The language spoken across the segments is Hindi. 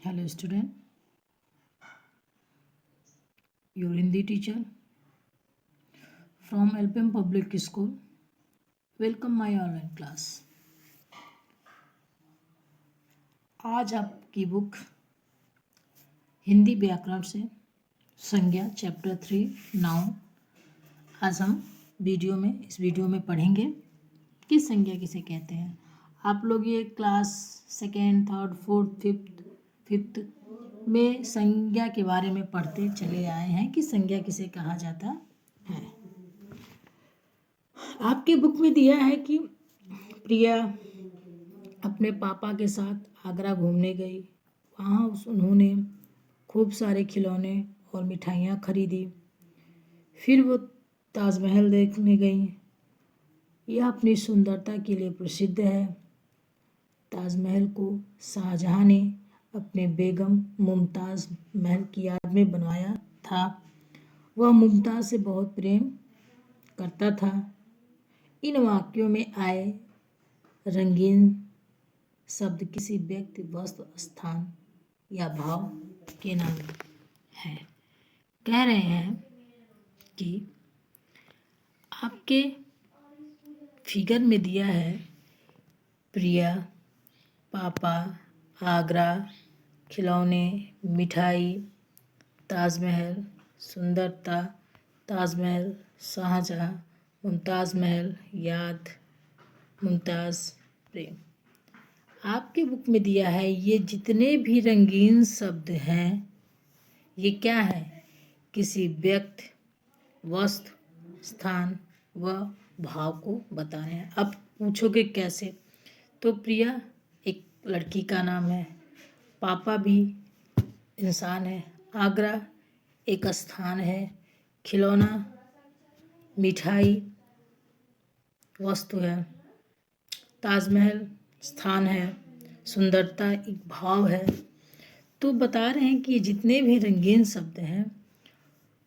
Hello student, your Hindi teacher from LPM Public School. Welcome my online class. आज आपकी बुक हिंदी व्याकरण से संज्ञा चैप्टर 3 नाउन। आज हम इस वीडियो में पढ़ेंगे कि संज्ञा किसे कहते हैं। आप लोग ये class second, third, fourth, fifth में संज्ञा के बारे में पढ़ते चले आए हैं कि संज्ञा किसे कहा जाता है। आपके बुक में दिया है कि प्रिया अपने पापा के साथ आगरा घूमने गई। वहाँ उन्होंने खूब सारे खिलौने और मिठाइयाँ खरीदी। फिर वो ताजमहल देखने गई। यह अपनी सुंदरता के लिए प्रसिद्ध है। ताजमहल को शाहजहां ने अपने बेगम मुमताज़ महल की याद में बनवाया था। वह मुमताज़ से बहुत प्रेम करता था। इन वाक्यों में आए रंगीन शब्द किसी व्यक्ति, वस्तु, स्थान या भाव के नाम है। कह रहे हैं कि आपके फिगर में दिया है प्रिया, पापा, आगरा, खिलौने, मिठाई, ताजमहल, सुंदरता, ताजमहल, शाहजहां, मुमताज़ महल, याद, मुमताज़, प्रेम। आपके बुक में दिया है ये जितने भी रंगीन शब्द हैं ये क्या है? किसी व्यक्ति, वस्तु, स्थान व भाव को बता रहे हैं। अब पूछोगे कैसे? तो प्रिया एक लड़की का नाम है, पापा भी इंसान है, आगरा एक स्थान है, खिलौना मिठाई वस्तु है, ताजमहल स्थान है, सुंदरता एक भाव है। तो बता रहे हैं कि जितने भी रंगीन शब्द हैं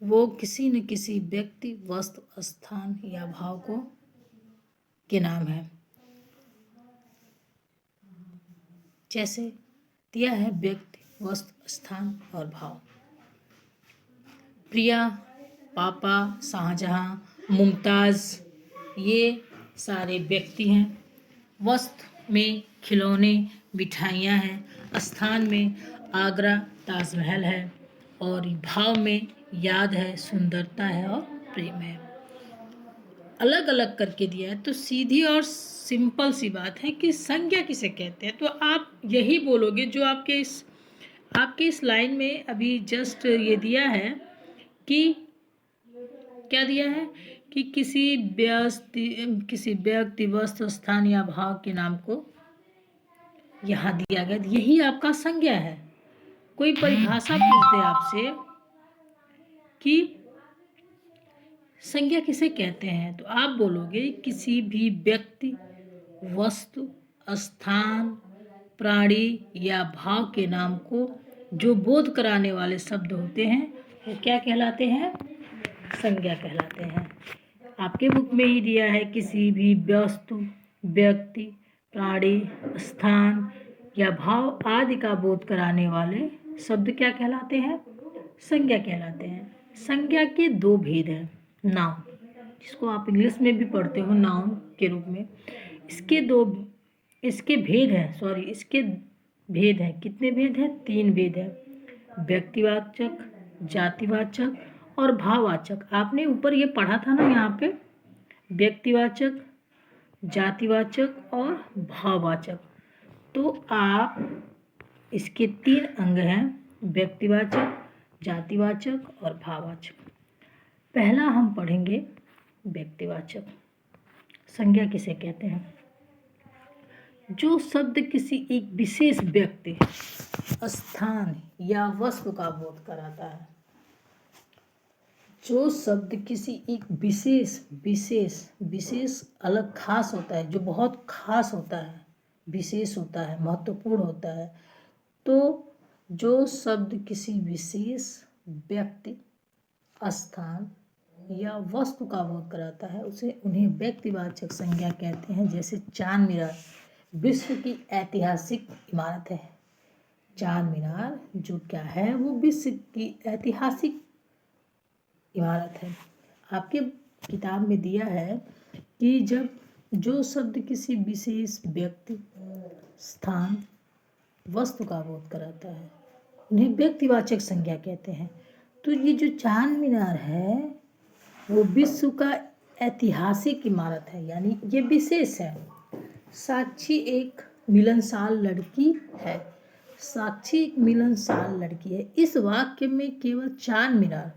वो किसी न किसी व्यक्ति, वस्तु, स्थान या भाव को के नाम है। जैसे दिया है व्यक्ति, वस्तु, स्थान और भाव। प्रिया, पापा, शाहजहां, मुमताज़ ये सारे व्यक्ति हैं। वस्तु में खिलौने मिठाइयाँ हैं, स्थान में आगरा ताजमहल है और भाव में याद है, सुंदरता है और प्रेम है। अलग अलग करके दिया है तो सीधी और सिंपल सी बात है कि संज्ञा किसे कहते हैं। तो आप यही बोलोगे जो आपके इस लाइन में अभी जस्ट ये दिया है कि क्या दिया है कि किसी व्यक्ति, वस्तु, स्थान या भाव के नाम को यहाँ दिया गया। यही आपका संज्ञा है। कोई परिभाषा पूछ दे आपसे कि संज्ञा किसे कहते हैं तो आप बोलोगे किसी भी व्यक्ति, वस्तु, स्थान, प्राणी या भाव के नाम को जो बोध कराने वाले शब्द होते हैं वो क्या कहलाते हैं? संज्ञा कहलाते हैं। आपके बुक में ही दिया है किसी भी वस्तु, व्यक्ति, प्राणी, स्थान या भाव आदि का बोध कराने वाले शब्द क्या कहलाते हैं? संज्ञा कहलाते हैं। संज्ञा के दो भेद हैं। नाउन, जिसको आप इंग्लिश में भी पढ़ते हो नाउन के रूप में, इसके भेद हैं। कितने भेद हैं? 3 भेद हैं। व्यक्तिवाचक, जातिवाचक और भाववाचक। आपने ऊपर ये पढ़ा था ना, यहाँ पे व्यक्तिवाचक, जातिवाचक और भाववाचक। तो आप इसके 3 अंग हैं, व्यक्तिवाचक, जातिवाचक और भाववाचक। पहला हम पढ़ेंगे व्यक्तिवाचक। संज्ञा किसे कहते हैं? जो शब्द किसी एक विशेष व्यक्ति, स्थान या वस्तु का बोध कराता है। जो शब्द किसी एक विशेष अलग खास होता है, जो बहुत खास होता है, विशेष होता है, महत्वपूर्ण होता है। तो जो शब्द किसी विशेष व्यक्ति, स्थान या वस्तु का बोध कराता है उन्हें व्यक्तिवाचक संज्ञा कहते हैं। जैसे चांद मीनार विश्व की ऐतिहासिक इमारत है। चार मीनार जो क्या है, वो विश्व की ऐतिहासिक इमारत है। आपके किताब में दिया है कि जब जो शब्द किसी विशेष व्यक्ति, स्थान, वस्तु का बोध कराता है उन्हें व्यक्तिवाचक संज्ञा कहते हैं। तो ये जो चार मीनार है वो विश्व का ऐतिहासिक इमारत है, यानी ये विशेष है। साक्षी एक मिलनसार लड़की है। साक्षी एक मिलनसार लड़की है। इस वाक्य में केवल चार मीनार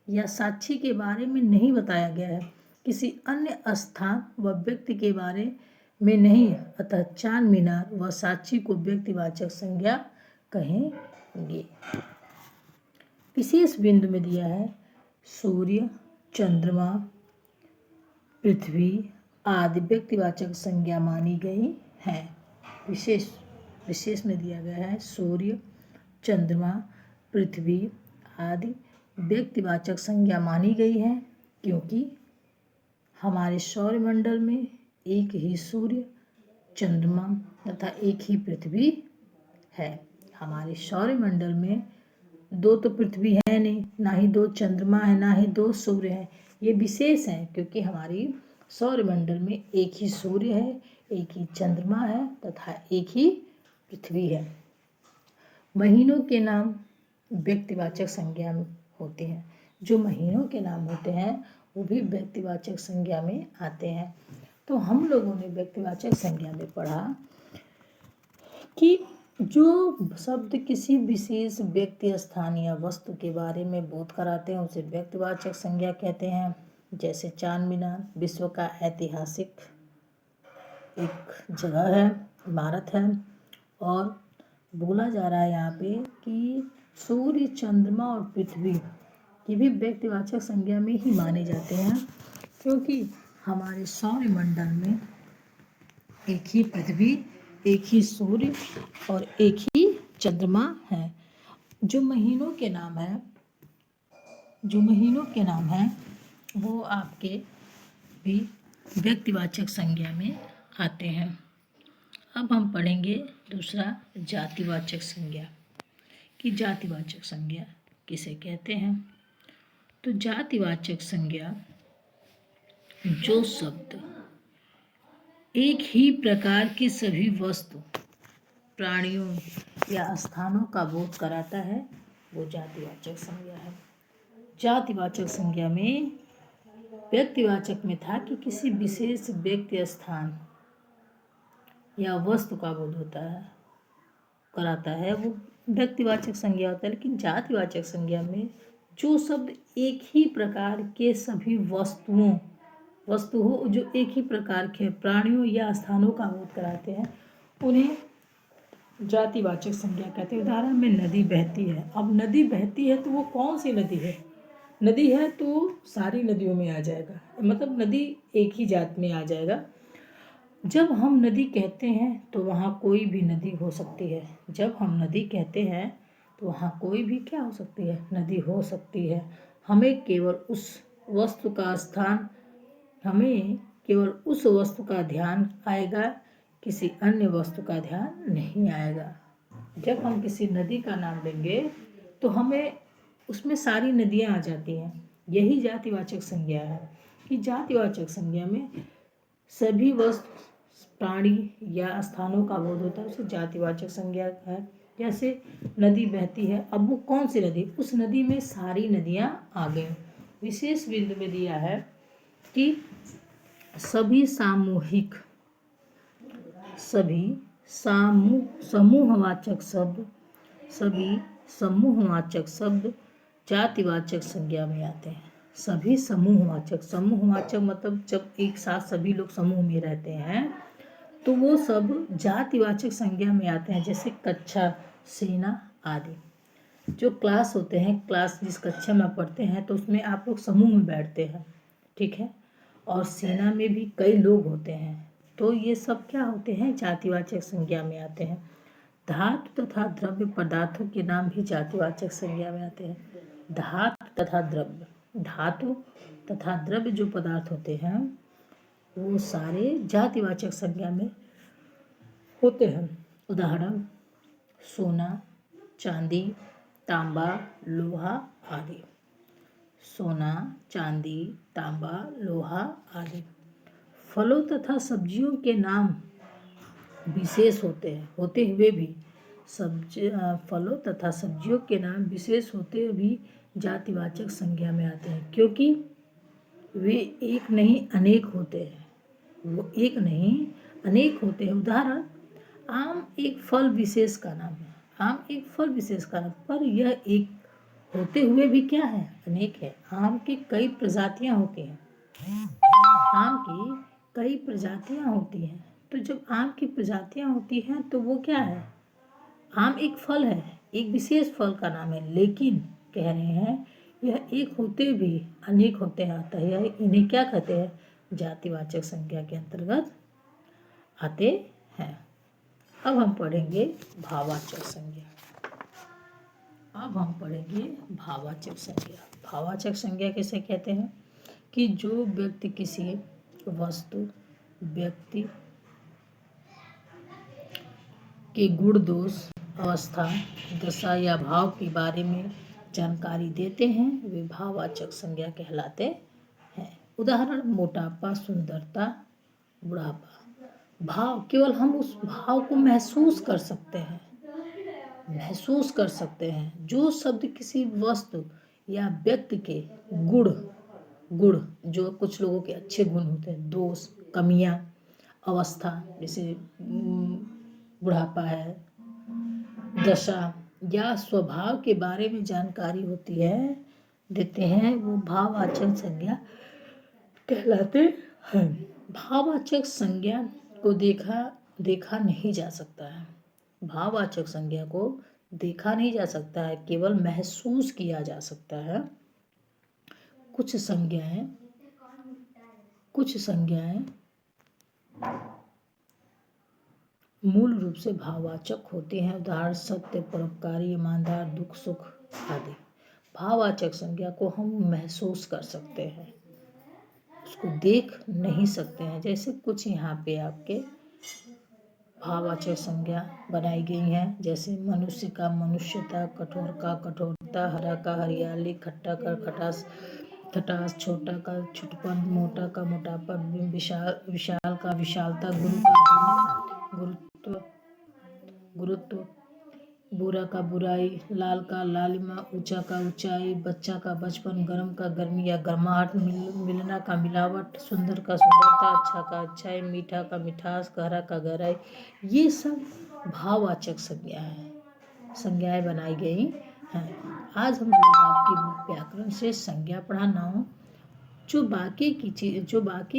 या साक्षी के बारे में नहीं बताया गया है, किसी अन्य स्थान व व्यक्ति के बारे में नहीं है। अतः चार मीनार व साक्षी को व्यक्तिवाचक संज्ञा कहेंगे। विशेष बिंदु में दिया है सूर्य, चंद्रमा, पृथ्वी आदि व्यक्तिवाचक संज्ञा मानी गई हैं। विशेष में दिया गया है सूर्य, चंद्रमा, पृथ्वी आदि व्यक्तिवाचक संज्ञा मानी गई है, क्योंकि हमारे सौरमंडल में एक ही सूर्य, चंद्रमा तथा एक ही पृथ्वी है। हमारे सौरमंडल में दो तो पृथ्वी है नहीं, ना ही दो चंद्रमा है, ना ही दो सूर्य है। ये विशेष है क्योंकि हमारी सौरमंडल में एक ही सूर्य है, एक ही चंद्रमा है तथा एक ही पृथ्वी है। महीनों के नाम व्यक्तिवाचक संज्ञा में होते हैं। जो महीनों के नाम होते हैं वो भी व्यक्तिवाचक संज्ञा में आते हैं। तो हम लोगों ने व्यक्तिवाचक संज्ञा में पढ़ा कि जो शब्द किसी विशेष व्यक्ति, स्थान या वस्तु के बारे में बोध कराते हैं उसे व्यक्तिवाचक संज्ञा कहते हैं। जैसे चार मीनार विश्व का ऐतिहासिक एक जगह है, इमारत है, और बोला जा रहा है यहाँ पे कि सूर्य, चंद्रमा और पृथ्वी ये भी व्यक्तिवाचक संज्ञा में ही माने जाते हैं, क्योंकि हमारे सौरमंडल में एक ही पृथ्वी, एक ही सूर्य और एक ही चंद्रमा है। जो महीनों के नाम है वो आपके भी व्यक्तिवाचक संज्ञा में आते हैं। अब हम पढ़ेंगे दूसरा जातिवाचक संज्ञा कि जातिवाचक संज्ञा किसे कहते हैं। तो जातिवाचक संज्ञा जो शब्द एक ही प्रकार की सभी वस्तु, प्राणियों या स्थानों का बोध कराता है वो जातिवाचक संज्ञा है। जातिवाचक संज्ञा में व्यक्तिवाचक में था कि किसी विशेष व्यक्ति, स्थान या वस्तु का बोध कराता है वो व्यक्तिवाचक संज्ञा होता है। लेकिन जातिवाचक संज्ञा में जो शब्द एक ही प्रकार के सभी वस्तु हो जो एक ही प्रकार के प्राणियों या स्थानों का बोध कराते हैं उन्हें जातिवाचक संज्ञा कहते हैं। उदाहरण में नदी बहती है। अब नदी बहती है तो वो कौन सी नदी है? नदी है तो सारी नदियों में आ जाएगा, मतलब नदी एक ही जात में आ जाएगा। जब हम नदी कहते हैं तो वहाँ कोई भी नदी हो सकती है। जब हम नदी कहते हैं तो वहाँ कोई भी क्या हो सकती है? नदी हो सकती है। हमें केवल उस वस्तु का ध्यान आएगा, किसी अन्य वस्तु का ध्यान नहीं आएगा। जब हम किसी नदी का नाम लेंगे तो हमें उसमें सारी नदियाँ आ जाती हैं। यही जातिवाचक संज्ञा है कि जातिवाचक संज्ञा में सभी वस्तु, प्राणी या स्थानों का बोध होता है, उसे जातिवाचक संज्ञा है। जैसे नदी बहती है, अब वो कौन सी नदी? उस नदी में सारी नदियाँ आ गई। विशेष बिंदु में दिया है कि सभी समूहवाचक शब्द जातिवाचक संज्ञा में आते हैं। सभी समूहवाचक मतलब जब एक साथ सभी लोग समूह में रहते हैं तो वो सब जातिवाचक संज्ञा में आते हैं। जैसे कक्षा, सेना आदि। जो क्लास होते हैं, क्लास जिस कक्षा में पढ़ते हैं तो उसमें आप लोग समूह में बैठते हैं, ठीक है। और सेना में भी कई लोग होते हैं, तो ये सब क्या होते हैं? जातिवाचक संज्ञा में आते हैं। धातु तथा द्रव्य पदार्थों के नाम भी जातिवाचक संज्ञा में आते हैं। धातु तथा द्रव्य जो पदार्थ होते हैं वो सारे जातिवाचक संज्ञा में होते हैं। उदाहरण सोना, चांदी, तांबा, लोहा आदि। सोना, चांदी, तांबा, लोहा आदि। फलों तथा सब्जियों के नाम विशेष होते हुए भी फलों तथा सब्जियों के नाम विशेष होते हुए भी जातिवाचक संज्ञा में आते हैं, क्योंकि वे एक नहीं अनेक होते हैं। वो एक नहीं अनेक होते हैं। उदाहरण, आम एक फल विशेष का नाम है। आम एक फल विशेष का नाम, पर यह एक होते हुए भी क्या है? अनेक है। आम की कई प्रजातियां होती हैं। आम की कई प्रजातियां होती हैं। तो जब आम की प्रजातियां होती हैं तो वो क्या है? आम एक फल है, एक विशेष फल का नाम है, लेकिन कह रहे हैं यह एक होते भी अनेक होते हैं। अतः यह इन्हें क्या कहते हैं? जातिवाचक संज्ञा के अंतर्गत आते हैं। अब हम पढ़ेंगे भाववाचक संज्ञा। भाववाचक संज्ञा। भाववाचक संज्ञा किसे कहते हैं? कि जो व्यक्ति किसी वस्तु, व्यक्ति के गुण, दोष, अवस्था, दशा या भाव के बारे में जानकारी देते हैं, वे भाववाचक संज्ञा कहलाते हैं। उदाहरण, मोटापा, सुंदरता, बुढ़ापा। भाव, केवल हम उस भाव को महसूस कर सकते हैं। जो शब्द किसी वस्तु या व्यक्ति के गुण, जो कुछ लोगों के अच्छे गुण होते हैं, दोष, कमियां, अवस्था, जैसे बुढ़ापा है, दशा या स्वभाव के बारे में जानकारी देते हैं, वो भाववाचक संज्ञा कहलाते हैं। भाववाचक संज्ञा को देखा नहीं जा सकता है। भाववाचक संज्ञा को देखा नहीं जा सकता है, केवल महसूस किया जा सकता है। कुछ संज्ञाएं मूल रूप से भाववाचक होती हैं। उदाहरण, सत्य, परोपकारी, ईमानदार, दुख, सुख आदि। भाववाचक संज्ञा को हम महसूस कर सकते हैं, उसको देख नहीं सकते हैं। जैसे कुछ यहाँ पे आपके भाववाचक संज्ञा बनाई गई हैं, जैसे मनुष्य का मनुष्यता, कठोर का कठोरता, हरा का हरियाली, खट्टा का खटास, छोटा का छोटपन, मोटा का मोटापा, विशाल का विशालता, गुरु का गुरुत्व, बुरा का बुराई, लाल का लालिमा, ऊंचा का ऊंचाई, बच्चा का बचपन, गर्म का गर्मी या गर्माहट, मिलना का मिलावट, सुंदर का सुंदरता, अच्छा का अच्छाई, मीठा का मिठास, गहरा का गहराई। ये सब भाववाचक संज्ञाएं बनाई गई हैं। आज हम लोग आपकी व्याकरण से संज्ञा पढ़ा ना हो, जो बाकी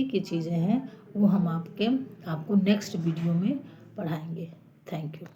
की चीज़ें हैं वो हम आपको नेक्स्ट वीडियो में पढ़ाएंगे। Thank you.